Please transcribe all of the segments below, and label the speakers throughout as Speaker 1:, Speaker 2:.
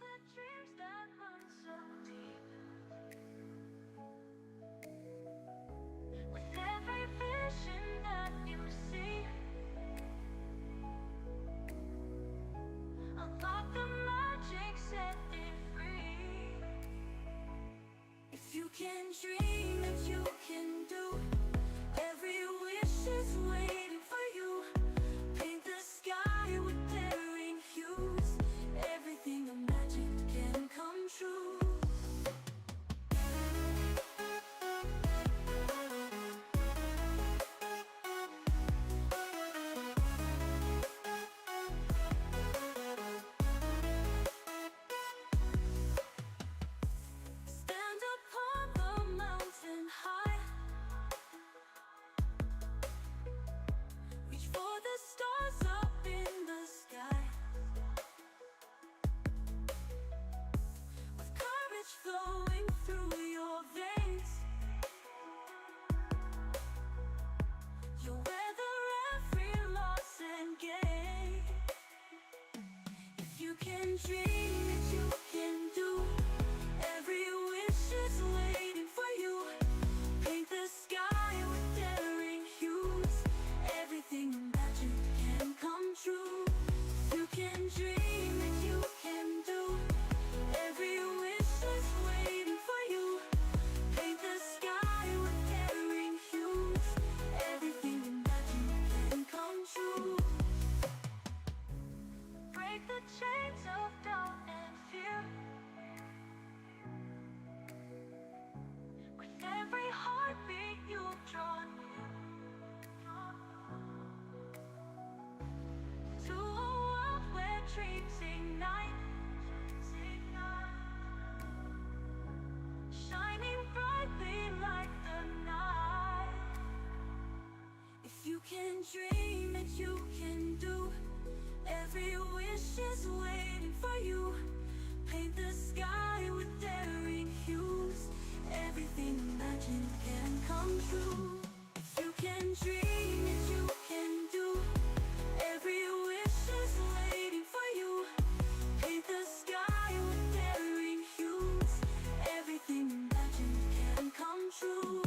Speaker 1: the dreams that run so deep. With every vision that you see, unlock the magic, set it free. If you can dream, if you can do, every wish is waiting for you. Paint the sky with daring hues, everything imagined can come true. Stand upon the mountain high, reach for the stars up in the sky. With courage flowing through your veins, you'll weather every loss and gain. If you can dream, if you can do, every wish is waiting for you. Paint the sky with daring hues, everything imagined can come true. If you can dream, if you can do, every wish is waiting for you. Paint the sky with daring hues, everything imagined can come true. Break the chains of doubt and fear. With every heartbeat you've drawn near to a world where dreams ignite, shining brightly like the night. If you can dream, if you can do, every wish is waiting for you. Paint the sky with daring hues, everything imagined can come true. If you can dream, if you can do, every wish is waiting for you. Paint the sky with daring hues, everything imagined can come true.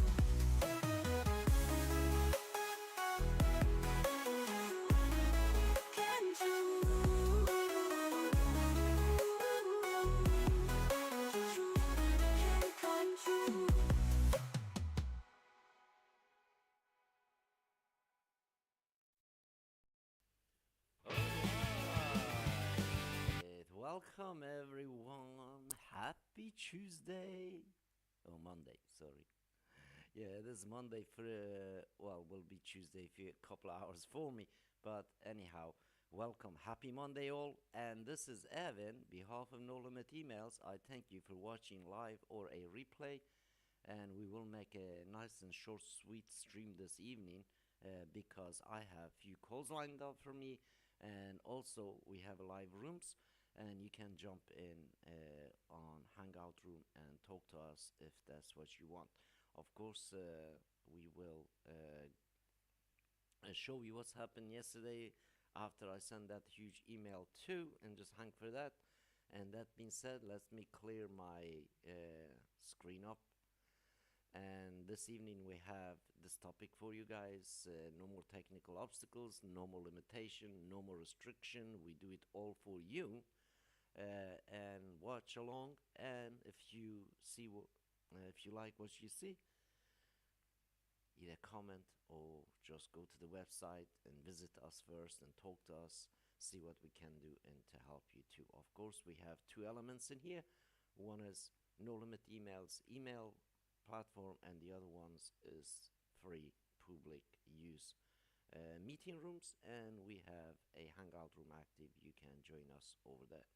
Speaker 1: Can do. Can come true.
Speaker 2: Welcome everyone. Happy Tuesday. Oh, Monday, sorry. Yeah, this is Monday for, well, will be Tuesday for a couple of hours for me. But anyhow, welcome. Happy Monday, all. And this is Evan. Behalf of No Limit Emails, I thank you for watching live or a replay. And we will make a nice and short, sweet stream this evening because I have few calls lined up for me. And also, we have live rooms. And you can jump in on Hangout room and talk to us if that's what you want. Of course, we will show you what's happened yesterday after I sent that huge email too, and just hang for that. And that being said, let me clear my screen up. And this evening we have this topic for you guys. No more technical obstacles, no more limitation, no more restriction. We do it all for you. And watch along. And if you see if you like what you see, either comment or just go to the website and visit us first and talk to us, see what we can do and to help you too. Of course, we have two elements in here. One is No Limit Emails email platform, and the other ones is free public use meeting rooms, and we have a Hangout room active. You can join us over there.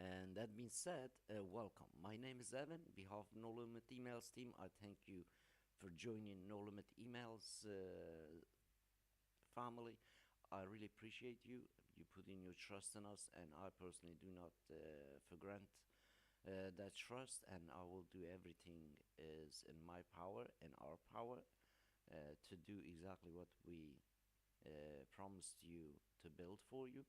Speaker 2: And that being said, welcome. My name is Evan. On behalf of No Limit Emails team, I thank you for joining No Limit Emails family. I really appreciate you. You put in your trust in us, and I personally do not forget that trust. And I will do everything is in my power and our power to do exactly what we promised you to build for you.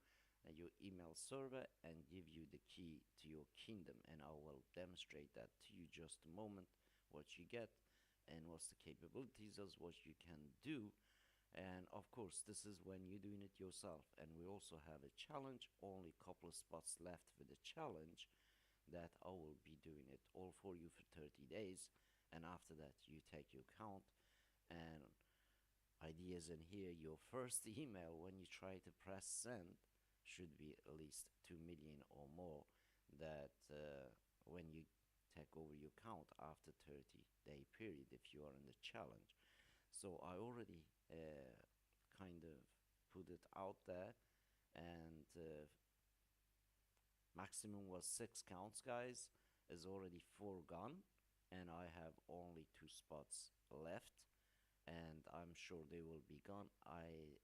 Speaker 2: your email server and give you the key to your kingdom, and I will demonstrate that to you just a moment, what you get and what's the capabilities of what you can do. And of course, this is when you're doing it yourself. And we also have a challenge, only a couple of spots left for the challenge, that I will be doing it all for you for 30 days. And after that, you take your count. And ideas in here, your first email when you try to press send should be at least 2 million or more. That when you take over your account after 30-day period, if you are in the challenge. So I already kind of put it out there, and maximum was 6 counts, guys. Is already 4 gone, and I have only 2 spots left, and I'm sure they will be gone. I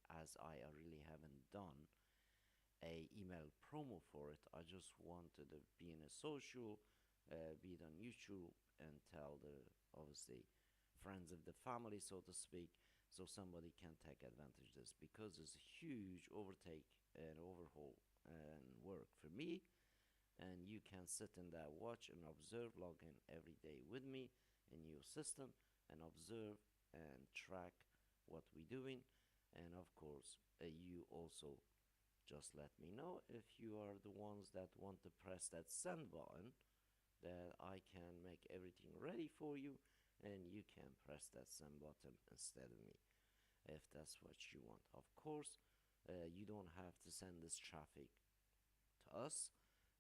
Speaker 2: really haven't done a email promo for it. I just wanted to be in a social, be it on YouTube, and tell the obviously friends of the family, so to speak, so somebody can take advantage of this, because it's a huge overtake and overhaul and work for me. And you can sit in that watch and observe, log in every day with me in your system and observe and track what we're doing. And of course, you also just let me know if you are the ones that want to press that send button, that I can make everything ready for you, and you can press that send button instead of me if that's what you want. Of course, you don't have to send this traffic to us.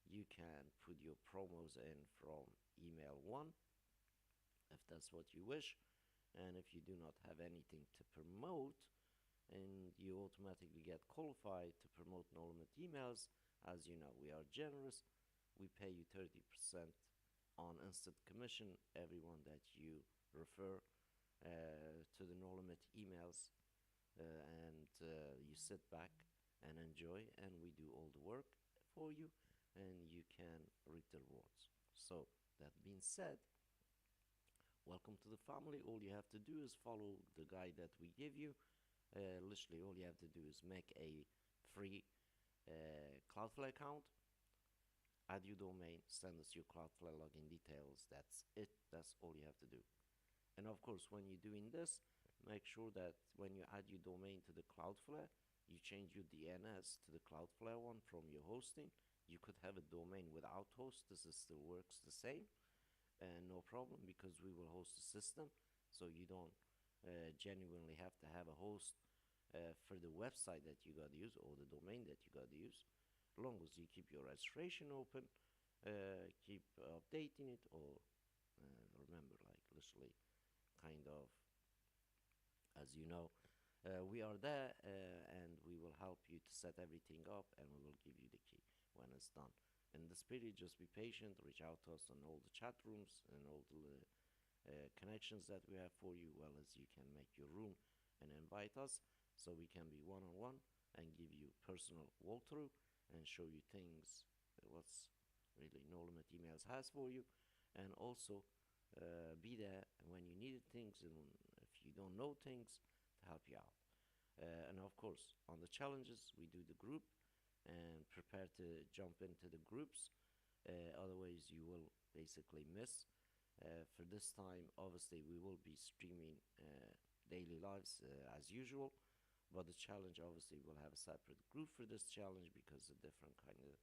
Speaker 2: You can put your promos in from email 1 if that's what you wish. And if you do not have anything to promote, and you automatically get qualified to promote no limit emails, as you know, we are generous. We pay you 30% on instant commission, everyone that you refer to the no limit emails, and you sit back and enjoy, and we do all the work for you, and you can reap the rewards. So that being said, welcome to the family. All you have to do is follow the guide that we give you. Literally, all you have to do is make a free Cloudflare account, add your domain, send us your Cloudflare login details. That's it. That's all you have to do. And of course, when you're doing this, make sure that when you add your domain to the Cloudflare, you change your DNS to the Cloudflare one from your hosting. You could have a domain without host. This is still works the same, and no problem, because we will host the system, so you don't genuinely have to have a host for the website that you got to use or the domain that you got to use. As long as you keep your registration open, keep updating it, or remember, like literally, kind of, as you know, we are there, and we will help you to set everything up, and we will give you the key when it's done. In this period, just be patient, reach out to us on all the chat rooms and all the connections that we have for you, well as you can make your room and invite us, so we can be one-on-one and give you personal walkthrough and show you things, what's really No Limit Emails has for you, and also be there when you need things, and if you don't know things, to help you out. And of course, on the challenges, we do the group, and prepare to jump into the groups. Otherwise, you will basically miss. For this time, obviously, we will be streaming daily lives as usual, but the challenge obviously will have a separate group for this challenge, because a different kind of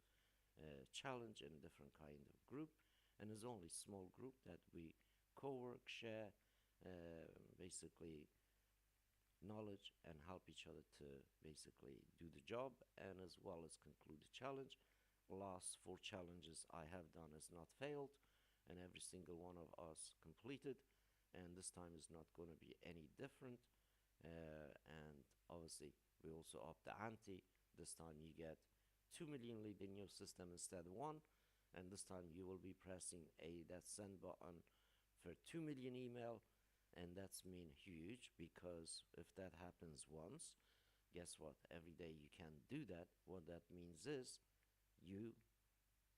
Speaker 2: challenge and a different kind of group, and it's only small group that we co-work, share, basically knowledge, and help each other to basically do the job, and as well as conclude the challenge. Last 4 challenges I have done has not failed, and every single one of us completed, and this time is not going to be any different. And obviously, we also up the ante. This time you get 2 million lead in your system instead of 1, and this time you will be pressing that send button for 2 million email, and that's mean huge, because if that happens once, guess what? Every day you can do that. What that means is you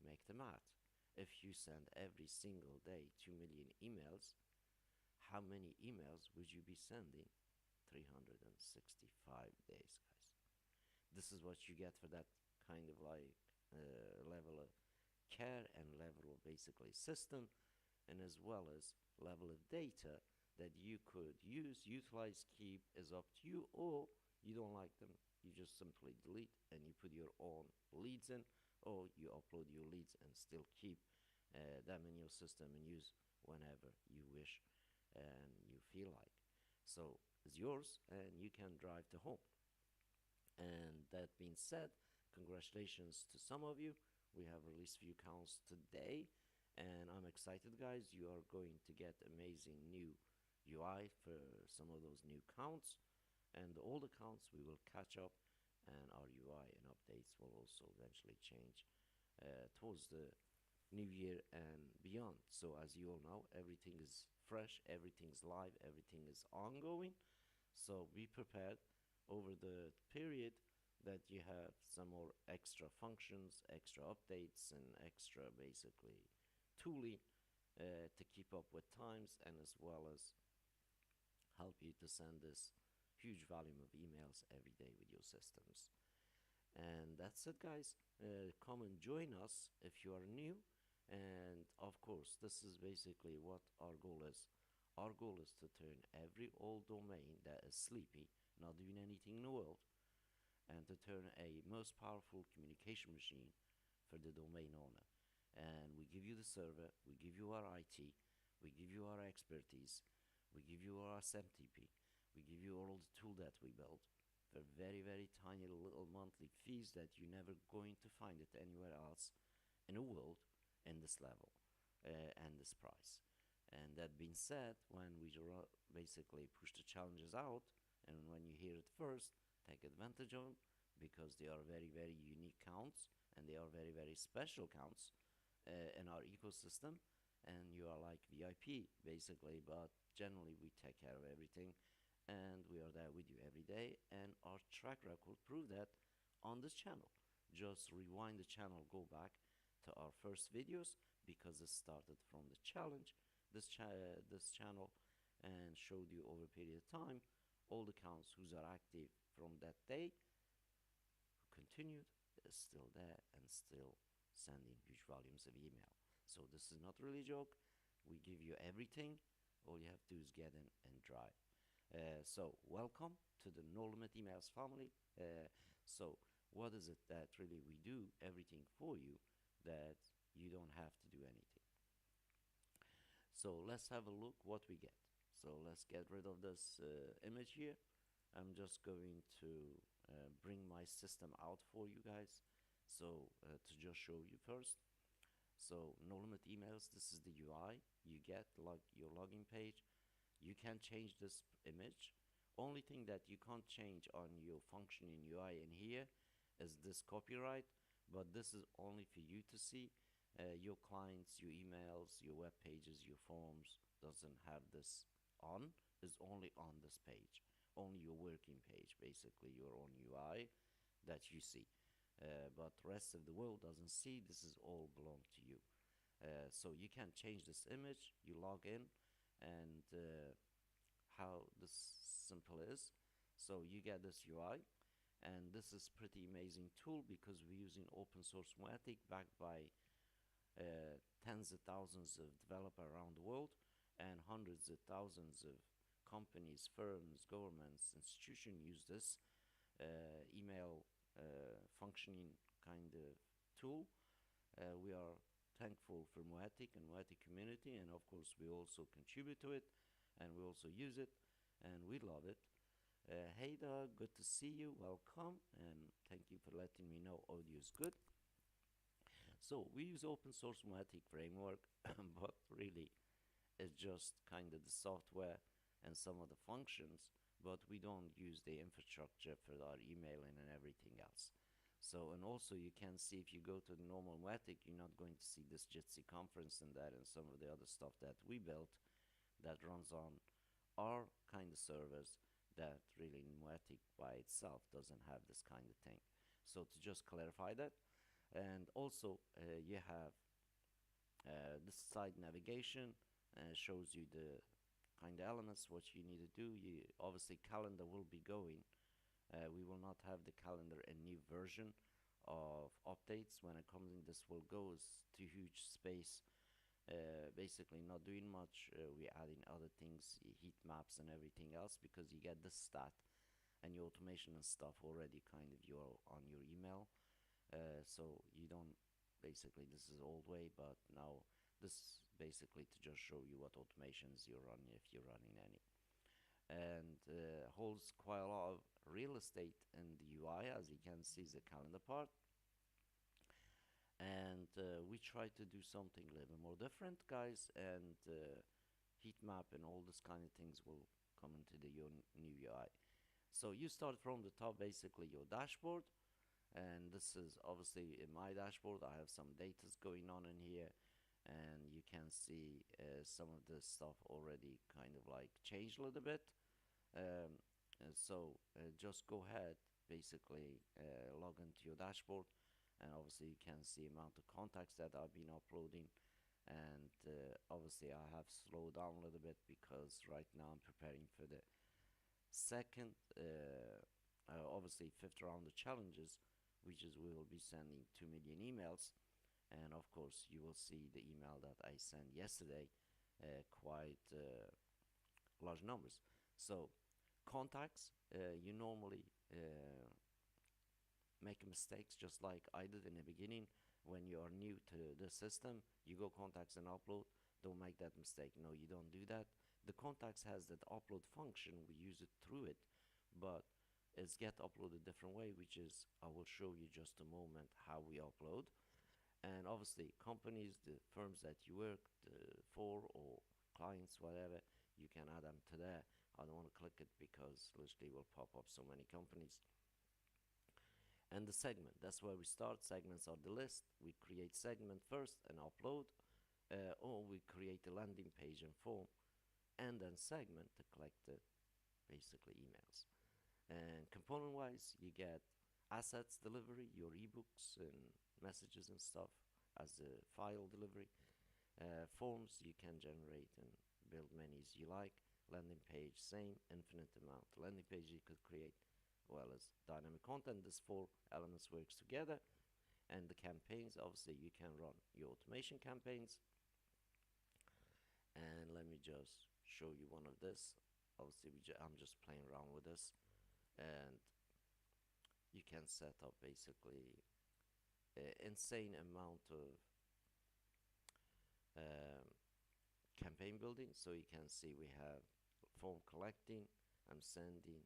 Speaker 2: make the math. If you send every single day 2 million emails, how many emails would you be sending 365 days, guys? This is what you get for that kind of like level of care and level of basically system, and as well as level of data that you could use, utilize, keep is up to you, or you don't like them, you just simply delete and you put your own leads in, or you upload your leads and still keep them in your system and use whenever you wish and you feel like. So it's yours and you can drive to home. And that being said, congratulations to some of you. We have released few counts today, and I'm excited, guys. You are going to get amazing new UI for some of those new counts, and the old accounts we will catch up, and our UI and updates will also eventually change towards the new year and beyond. So, as you all know, everything is fresh, everything's live, everything is ongoing. So be prepared over the period that you have some more extra functions, extra updates, and extra basically tooling to keep up with times, and as well as help you to send this huge volume of emails every day with your systems. And that's it, guys. Come and join us if you are new. And of course, this is basically what our goal is. Our goal is to turn every old domain that is sleepy, not doing anything in the world, and to turn a most powerful communication machine for the domain owner. And we give you the server, we give you our IT, we give you our expertise, we give you our SMTP, we give you all the tool that we built for very, very tiny little monthly fees that you're never going to find it anywhere else in the world in this level and this price. And that being said, when we basically push the challenges out, and when you hear it first, take advantage of them because they are very, very unique counts and they are very, very special counts in our ecosystem. And you are like VIP basically, but generally we take care of everything and we are there with you every day. And our track record prove that on this channel. Just rewind the channel, go back to our first videos because it started from the challenge, this channel, and showed you over a period of time all the accounts who are active from that day, who continued, is still there and still sending huge volumes of email. So this is not really a joke. We give you everything. All you have to do is get in and drive. So welcome to the No Limit Emails family. So what is it that really we do everything for you that you don't have to do anything? So let's have a look what we get. So let's get rid of this image here. I'm just going to bring my system out for you guys. So to just show you first. So no limit emails, this is the UI. You get your login page. You can change this image. Only thing that you can't change on your function in UI in here is this copyright, but this is only for you to see. Your clients, your emails, your web pages, your forms doesn't have this on, is only on this page. Only your working page, basically your own UI that you see. But rest of the world doesn't see. This is all belong to you. So you can change this image. You log in, and how this simple is. So you get this UI, and this is pretty amazing tool because we're using open source Moetic backed by tens of thousands of developers around the world and hundreds of thousands of companies, firms, governments, institutions use this email functioning kind of tool. We are thankful for Moetic and Moetic community, and of course we also contribute to it and we also use it and we love it. Hey Doug, good to see you, welcome, and thank you for letting me know audio is good. So we use open source Moetic framework, but really it's just kind of the software and some of the functions, but we don't use the infrastructure for our emailing and everything else. So, and also you can see if you go to the normal Moetic, you're not going to see this Jitsi conference and that and some of the other stuff that we built that runs on our kind of servers that really Moetic by itself doesn't have this kind of thing. So to just clarify that, and also you have this side navigation shows you the kind of elements what you need to do. You obviously calendar will be going. We will not have the calendar a new version of updates. When it comes in, this will goes to huge space. Basically, not doing much. We're adding other things, heat maps and everything else, because you get the stat and your automation and stuff already kind of your on your email. So you don't basically, this is old way, but now this basically to just show you what automations you're running if you're running any, and holds quite a lot of real estate in the UI. As you can see, is the calendar part, and we try to do something a little bit more different, guys, and heat map and all this kind of things will come into the your new UI. So you start from the top, basically your dashboard, and this is obviously in my dashboard. I have some data going on in here, and you can see some of the stuff already kind of like changed a little bit. um, just go ahead, basically log into your dashboard, and obviously you can see amount of contacts that I've been uploading, and obviously I have slowed down a little bit because right now I'm preparing for the second, obviously fifth round of challenges, which is we will be sending 2 million emails, and of course you will see the email that I sent yesterday, quite large numbers. So contacts, you normally make mistakes just like I did in the beginning. When you are new to the system, you go contacts and upload. Don't make that mistake. No, you don't do that. The contacts has that upload function. We use it through it, but it's get uploaded different way, which is I will show you just a moment how we upload. And obviously companies, the firms that you work for, or clients, whatever, you can add them to there. I don't want to click it because literally will pop up so many companies. And the segment, that's where we start. Segments are the list. We create segment first and upload, or we create a landing page and form, and then segment to collect the basically emails. And component wise, you get assets delivery, your ebooks and messages and stuff as a file delivery. Forms, you can generate and build many as you like. Landing page, same, infinite amount. Landing page you could create, well as dynamic content. This four elements works together. And the campaigns, obviously you can run your automation campaigns. And let me just show you one of this. Obviously I'm just playing around with this, and you can set up basically insane amount of um, campaign building. So you can see we have form collecting, I'm sending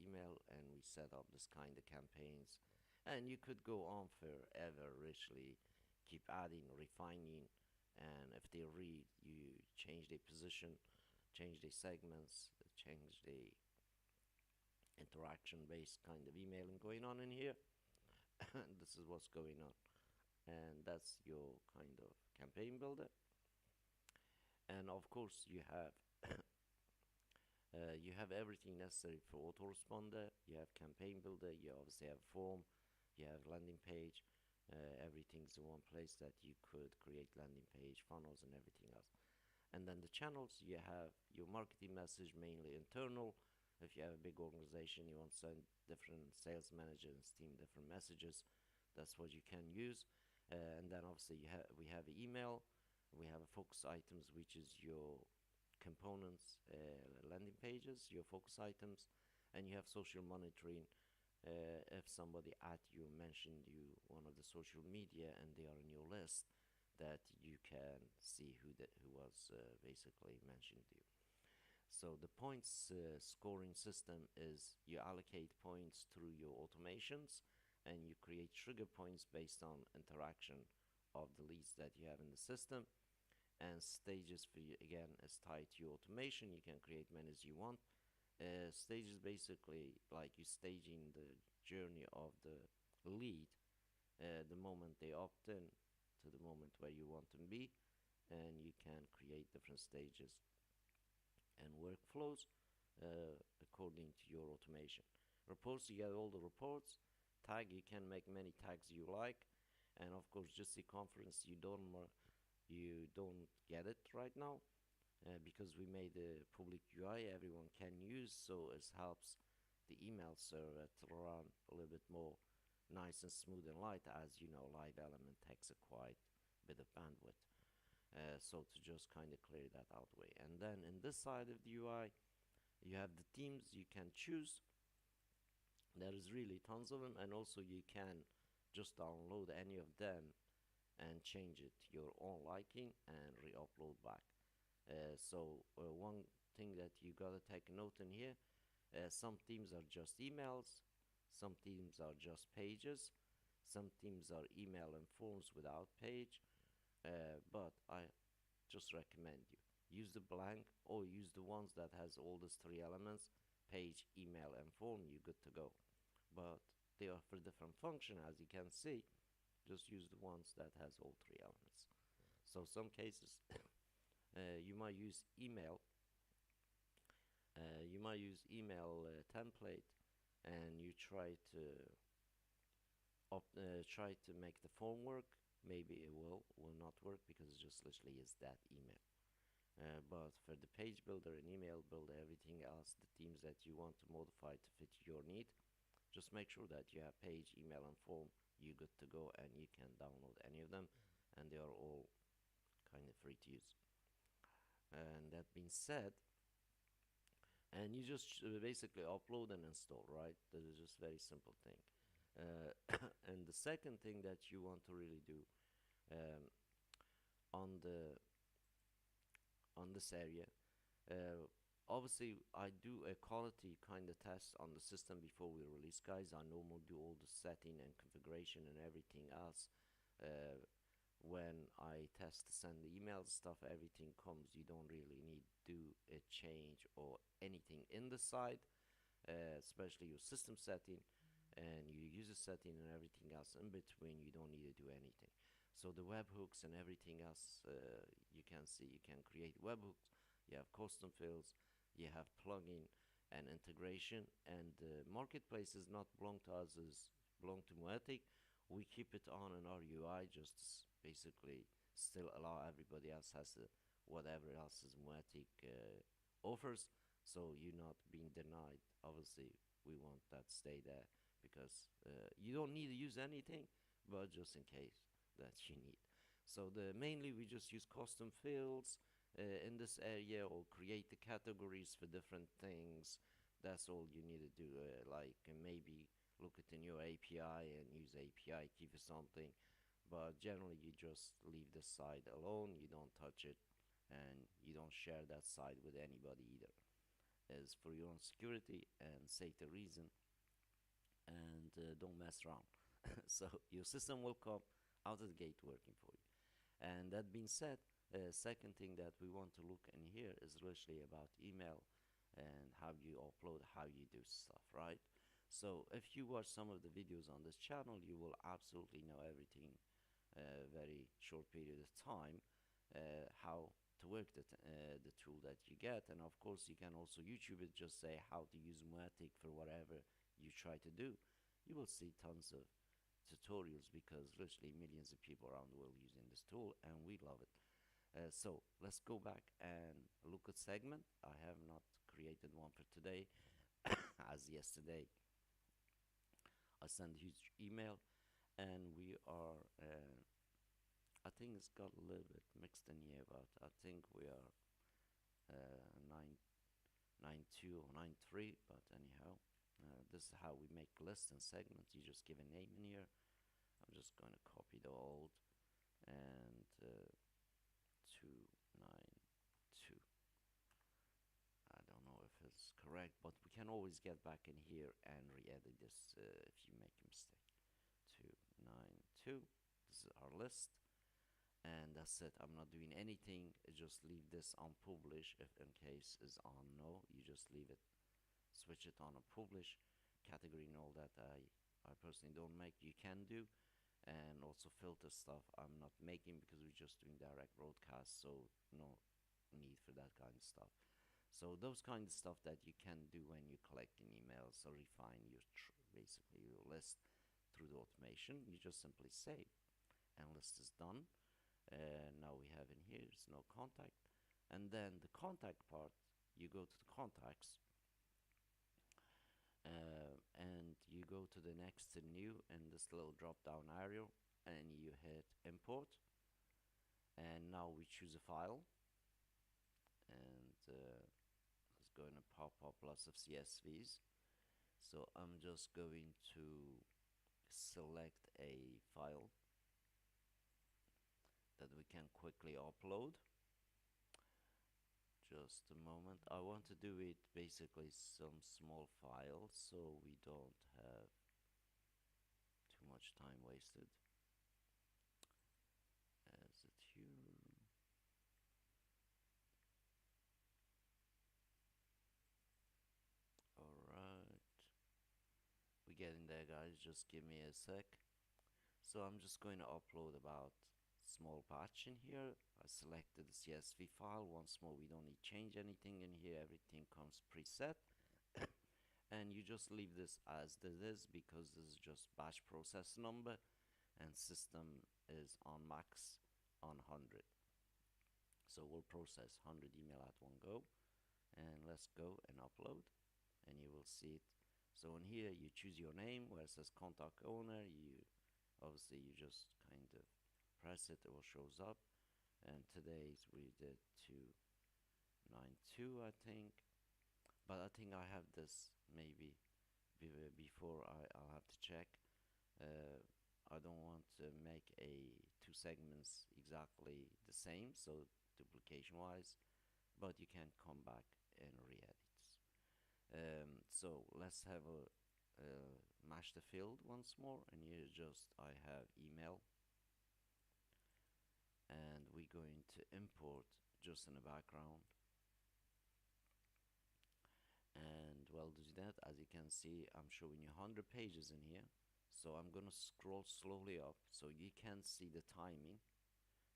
Speaker 2: email, and we set up this kind of campaigns. And you could go on forever, richly keep adding, refining, and if they read, you change the position, change the segments, change the interaction based kind of emailing going on in here. And this is what's going on, and that's your kind of campaign builder. And of course you have everything necessary for autoresponder. You have campaign builder, you obviously have form, you have landing page. Everything's in one place that you could create landing page, funnels, and everything else. And then the channels, you have your marketing message, mainly internal. If you have a big organization, you want to send different sales managers team different messages, that's what you can use. And then obviously we have email, we have a focus items, which is your components, landing pages, your focus items, and you have social monitoring. If somebody at you mentioned you one of the social media and they are in your list, that you can see who was basically mentioned you. So the points scoring system is you allocate points through your automations, and you create trigger points based on interaction of the leads that you have in the system. And stages for you again is tied to your automation. You can create many as you want. Stages basically like you staging the journey of the lead, the moment they opt in to the moment where you want them to be, and you can create different stages and workflows according to your automation. Reports, you get all the reports. Tag, you can make many tags you like, and of course just the conference you don't get it right now, because we made a public UI everyone can use, so it helps the email server to run a little bit more nice and smooth and light. As you know, live element takes a quite bit of bandwidth. So to just kind of clear that out way. And then in this side of the UI, you have the themes you can choose. There is really tons of them, and also you can just download any of them and change it to your own liking and re-upload back. One thing that you gotta take a note in here, some themes are just emails, some themes are just pages, some themes are email and forms without page, but I just recommend you use the blank or use the ones that has all these three elements: page, email, and form. You good to go. But they offer different function, as you can see. Just use the ones that has all three elements. So some cases you might use email. You might use email template, and you try to make the form work. Maybe it will not work because it just literally is that email. But for the page builder and email builder, everything else, the themes that you want to modify to fit your need, just make sure that you have page, email, and form. You good to go, and you can download any of them, and they are all kind of free to use. And that being said, and you just basically upload and install, right? That is just very simple thing. And the second thing that you want to really do um, on the on this area, obviously I do a quality kind of test on the system before we release, guys. I normally do all the setting and configuration and everything else. When I test send the emails stuff, everything comes. You don't really need do a change or anything in the side, especially your system setting, and you use a setting and everything else in between. You don't need to do anything. So the webhooks and everything else, you can see you can create webhooks. You have custom fields, you have plugin and integration, and the marketplace is not belong to us, is belong to Moetic. We keep it on in our UI, just basically still allow everybody else has whatever else is Moetic offers, so you're not being denied. Obviously, we want that stay there because you don't need to use anything, but just in case that you need. So the mainly we just use custom fields in this area, or create the categories for different things. That's all you need to do. Maybe look it in your API and use API key for something, but generally you just leave the site alone. You don't touch it, and you don't share that site with anybody either. As for your own security and safety reason, and don't mess around. So your system will come out of the gate working for you. And that being said, second thing that we want to look in here is literally about email and how you upload, how you do stuff, right? So if you watch some of the videos on this channel, you will absolutely know everything very short period of time, how to work the tool that you get. And of course you can also YouTube it, just say how to use Moetic for whatever you try to do. You will see tons of tutorials because literally millions of people around the world using this tool, and we love it. So let's go back and look at segment. I have not created one for today as yesterday I sent a huge email, and we are I think it's got a little bit mixed in here, but I think we are 992 or 93. But anyhow, this is how we make lists and segments. You just give a name in here. I'm just going to copy the old and 292. I don't know if it's correct, but we can always get back in here and re-edit this if you make a mistake. 292. This is our list, and that's it. I'm not doing anything. Just leave this on publish. If in case is on no, you just leave it, switch it on a publish category and all that. I personally don't make. You can do, and also filter stuff I'm not making because we're just doing direct broadcast, so no need for that kind of stuff. So those kind of stuff that you can do when you're collecting emails, or refine your basically your list through the automation. You just simply save, and list is done. Now we have in here is no contact, and then the contact part, you go to the contacts, and you go to the next to new in this little drop down arrow, and you hit import, and now we choose a file, and it's going to pop up lots of CSVs. So I'm just going to select a file that we can quickly upload. Just a moment. I want to do it basically some small files so we don't have too much time wasted. As it here. Alright. We're getting there, guys. Just give me a sec. So I'm just going to upload about small batch in here. I selected the CSV file. Once more, we don't need to change anything in here. Everything comes preset. And you just leave this as it is because this is just batch process number and system is on max on 100. So we'll process 100 email at one go, and let's go and upload, and you will see it. So in here you choose your name where it says contact owner. You obviously you just kind of press it, it will shows up. And today's we did 292, I think, but I think I have this maybe before I'll have to check. I don't want to make a two segments exactly the same, so duplication wise, but you can come back and re-edit. So let's have a match the field once more, and here just I have email, and we're going to import just in the background. And while do that, as you can see, I'm showing you 100 pages in here, so I'm gonna scroll slowly up so you can see the timing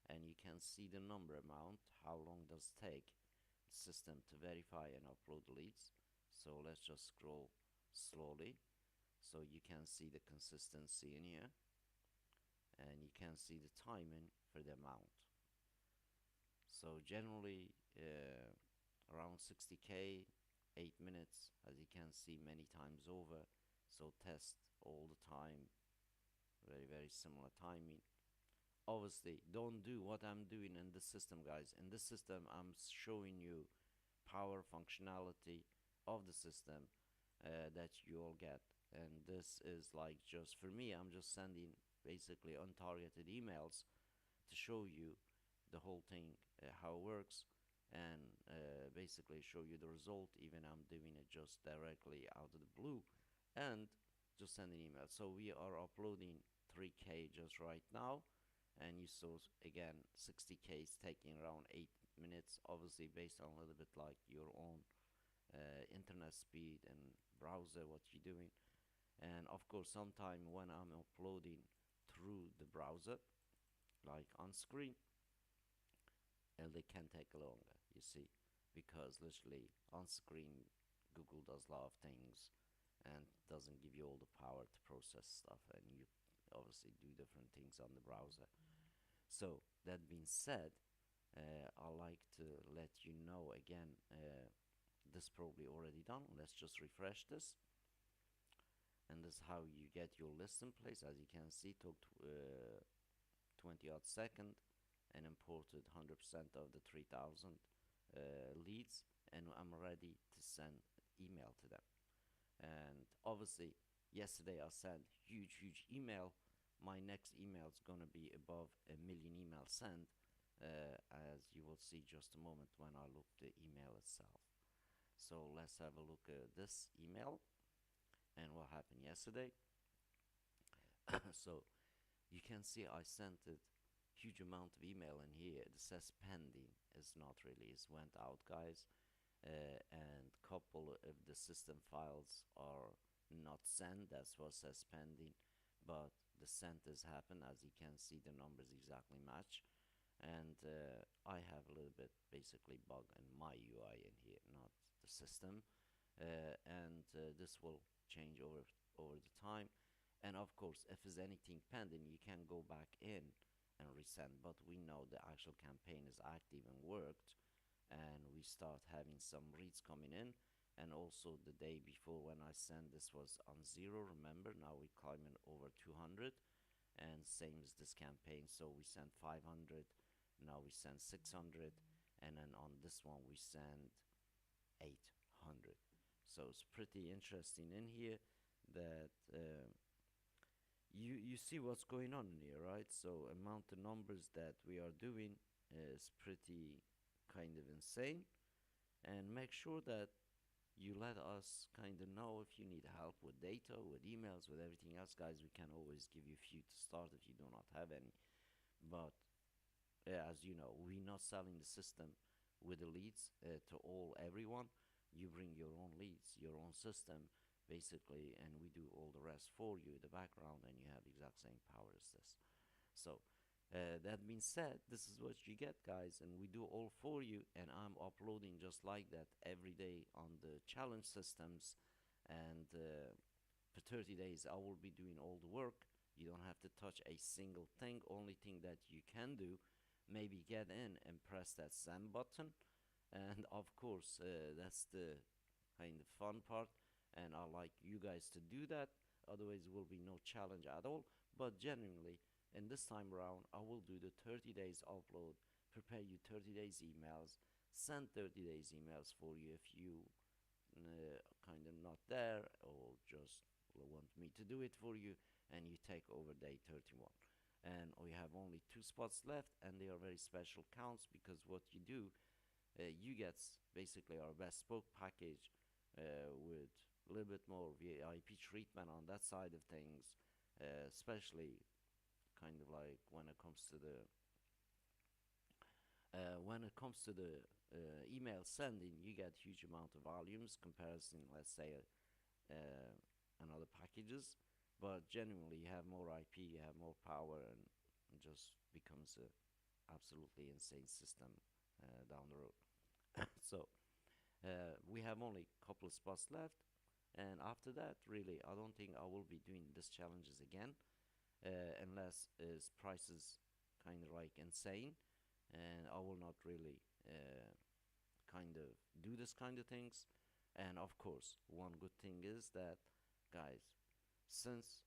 Speaker 2: and you can see the number amount, how long does it take the system to verify and upload the leads. So let's just scroll slowly so you can see the consistency in here, and you can see the timing for the amount. So generally around 60k, 8 minutes, as you can see many times over. So test all the time, very similar timing. Obviously don't do what I'm doing in this system, guys. In this system I'm showing you power functionality of the system that you'll get, and this is like, just for me, I'm just sending basically untargeted emails to show you the whole thing, how it works, and basically show you the result. Even I'm doing it just directly out of the blue and just sending emails. So we are uploading 3k just right now, and you saw again 60k is taking around 8 minutes, obviously based on a little bit like your own internet speed and browser what you're doing. And of course sometime when I'm uploading through the browser like on screen, and they can take longer, you see, because literally on screen Google does a lot of things and doesn't give you all the power to process stuff, and you obviously do different things on the browser. So that being said, I like to let you know again, this probably already done. Let's just refresh this, and this is how you get your list in place. As you can see, took 20 odd second and imported 100% of the 3000 leads, and I'm ready to send email to them. And obviously yesterday I sent huge email. My next email is gonna be above 1 million emails sent, as you will see just a moment when I look the email itself. So let's have a look at this email and what happened yesterday. So you can see I sent a huge amount of email in here. It says pending. It's not really, it's went out, guys. And couple of the system files are not sent, that's what says pending, but the sent has happened. As you can see, the numbers exactly match. And I have a little bit basically bug in my UI in here, not the system. And this will change over the time. And of course, if there's anything pending, you can go back in and resend, but we know the actual campaign is active and worked, and we start having some leads coming in. and also the day before when I sent this was on 0, remember. Now we climbing over 200, and same as this campaign, so we sent 500, now we send 600, and then on this one we send 800. So it's pretty interesting in here that you see what's going on in here, right? So amount of numbers that we are doing is pretty kind of insane. And make sure that you let us kind of know if you need help with data, with emails, with everything else, guys. We can always give you a few to start if you do not have any. But as you know, we're not selling the system with the leads to everyone. You bring your own leads, your own system, basically, and we do all the rest for you in the background, and you have the exact same power as this. So that being said, this is what you get, guys, and we do all for you. And I'm uploading just like that every day on the challenge systems, and for 30 days I will be doing all the work. You don't have to touch a single thing. Only thing that you can do, maybe get in and press that send button, and of course that's the kind of fun part, and I like you guys to do that. Otherwise will be no challenge at all. But genuinely, and this time around, I will do the 30 days upload, prepare you 30 days emails, send 30 days emails for you if you kind of not there, or just want me to do it for you, and you take over day 31. And we have only 2 spots left, and they are very special counts, because what you do, you get basically our bespoke package with a little bit more VIP treatment on that side of things, especially kind of like when it comes to the email sending. You get huge amount of volumes comparison, let's say, another packages. But genuinely, you have more IP, you have more power, and it just becomes a absolutely insane system down the road. So we have only a couple of spots left, and after that, really, I don't think I will be doing these challenges again, unless its prices kind of like insane, and I will not really kind of do this kind of things. And of course, one good thing is that, guys, since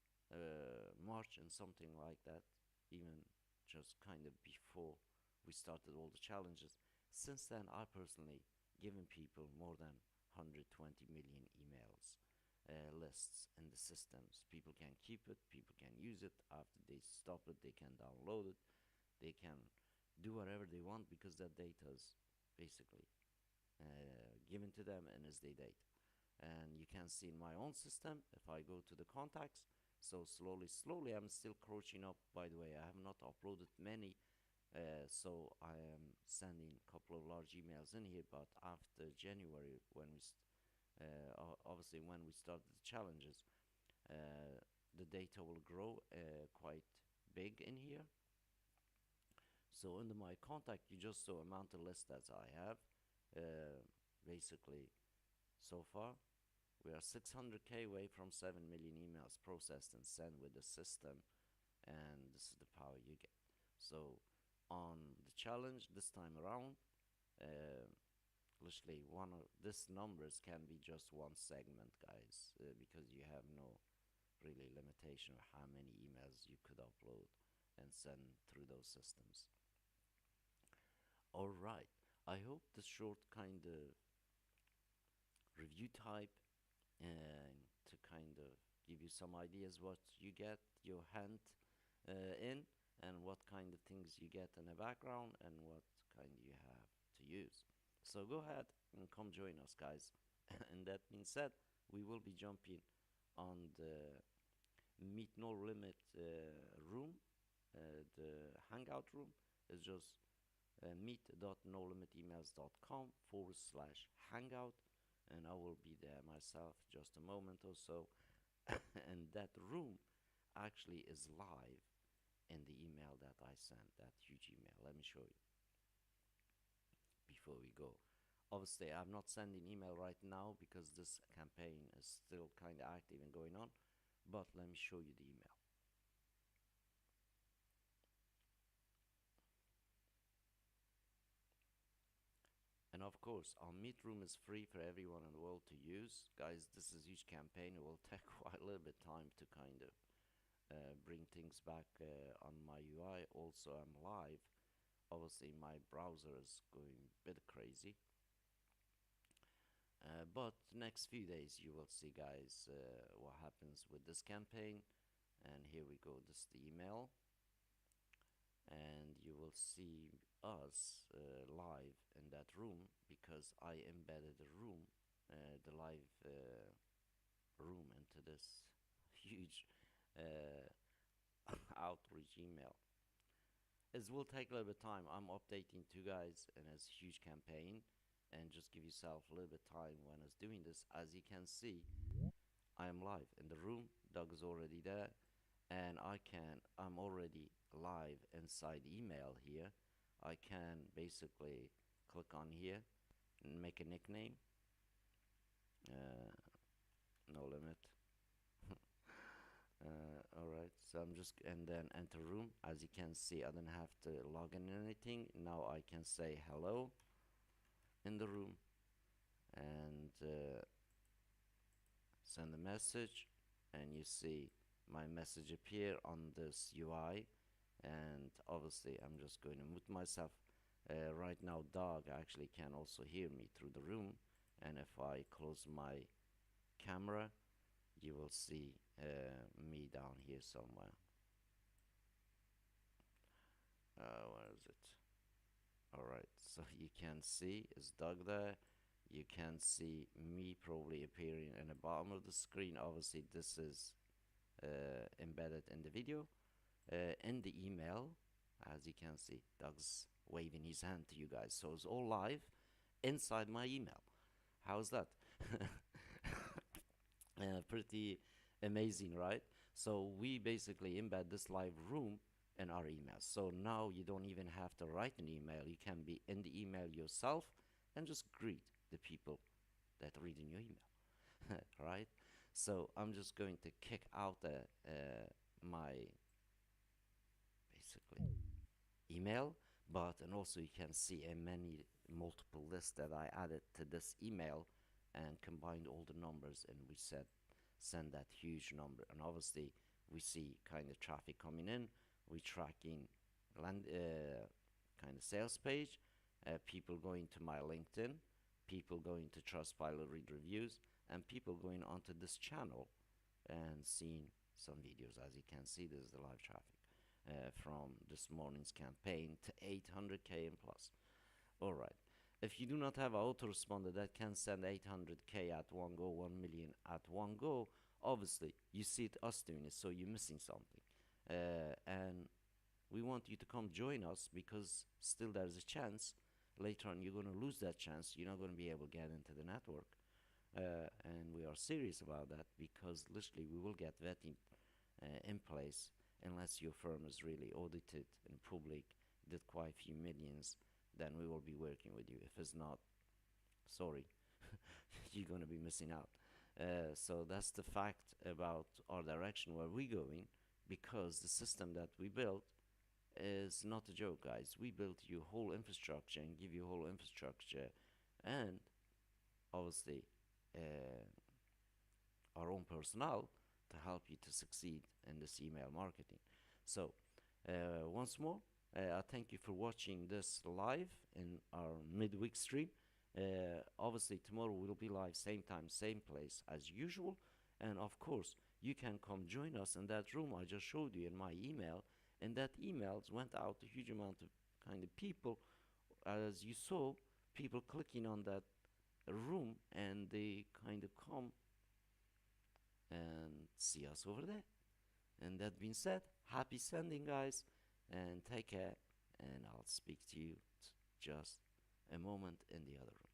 Speaker 2: March and something like that, even just kind of before we started all the challenges, since then I personally given people more than 120 million emails lists in the systems. People can keep it, people can use it. After they stop it, they can download it, they can do whatever they want, because that data is basically given to them and is their data. And you can see in my own system, if I go to the contacts, so slowly I'm still crouching up. By the way, I have not uploaded many, so I am sending a couple of large emails in here. But after January, when obviously when we start the challenges, the data will grow quite big in here. So under my contact, you just saw amount of list that I have. Basically, so far, we are 600k away from 7 million emails processed and sent with the system, and this is the power you get. So on the challenge this time around, literally one of these numbers can be just one segment, guys, because you have no really limitation of how many emails you could upload and send through those systems. All right, I hope this short kind of review type, and to kind of give you some ideas what you get your hand in, and what kind of things you get in the background, and what kind you have to use. So go ahead and come join us, guys. And that being said, we will be jumping on the Meet No Limit room. The hangout room is just meet.nolimitemails.com/hangout, and I will be there myself just a moment or so. And that room actually is live in the email that I sent, that huge email. Let me show you before we go. Obviously, I'm not sending email right now because this campaign is still kind of active and going on, but let me show you the email. And of course, our Meet room is free for everyone in the world to use. Guys, this is a huge campaign. It will take quite a little bit time to kind of bring things back on my UI. Also, I'm live. Obviously, my browser is going a bit crazy. But next few days, you will see, guys, what happens with this campaign. And here we go. This is the email. And you will see us live in that room because I embedded the room, the live room into this huge outreach email. It will take a little bit of time. I'm updating two guys in this huge campaign, and just give yourself a little bit of time when I was doing this. As you can see, I am live in the room. Doug is already there, and I'm already live inside email here. I can basically click on here and make a nickname. No limit. Alright, so I'm just, and then enter room. As you can see, I don't have to log in anything. Now I can say hello in the room and send a message, and you see my message appear on this UI. And obviously I'm just going to mute myself. Right now Dog actually can also hear me through the room, and if I close my camera, you will see me down here somewhere. Where is it? Alright, so you can see is Doug there. You can see me probably appearing in the bottom of the screen. Obviously this is embedded in the video. In the email, as you can see, Doug's waving his hand to you guys. So it's all live inside my email. How's that? Pretty amazing, right? So we basically embed this live room in our email. So now you don't even have to write an email. You can be in the email yourself and just greet the people that are reading your email, right? So I'm just going to kick out my basically email, but and also you can see a many multiple list that I added to this email and combined all the numbers, and we send that huge number. And obviously we see kind of traffic coming in. We tracking kind of sales page, people going to my LinkedIn, people going to Trustpilot read reviews, and people going onto this channel and seeing some videos. As you can see, this is the live traffic from this morning's campaign to 800k and plus. All right. If you do not have an autoresponder that can send 800k at one go, 1 million at one go, obviously you see us doing it, so you're missing something. And we want you to come join us, because still there's a chance later on you're going to lose that chance. You're not going to be able to get into the network. And we are serious about that, because literally we will get vetting in place unless your firm is really audited in public, did quite a few millions, then we will be working with you. If it's not, sorry, you're going to be missing out. So that's the fact about our direction, where we're going, because the system that we built is not a joke, guys. We built you whole infrastructure and give you whole infrastructure, and obviously our own personnel to help you to succeed in this email marketing. So once more, I thank you for watching this live in our midweek stream. Obviously tomorrow we'll be live same time, same place as usual, and of course you can come join us in that room I just showed you in my email. And that emails went out to a huge amount of kind of people. As you saw, people clicking on that room, and they kind of come and see us over there. And that being said, happy sending, guys, and take care, and I'll speak to you just a moment in the other room.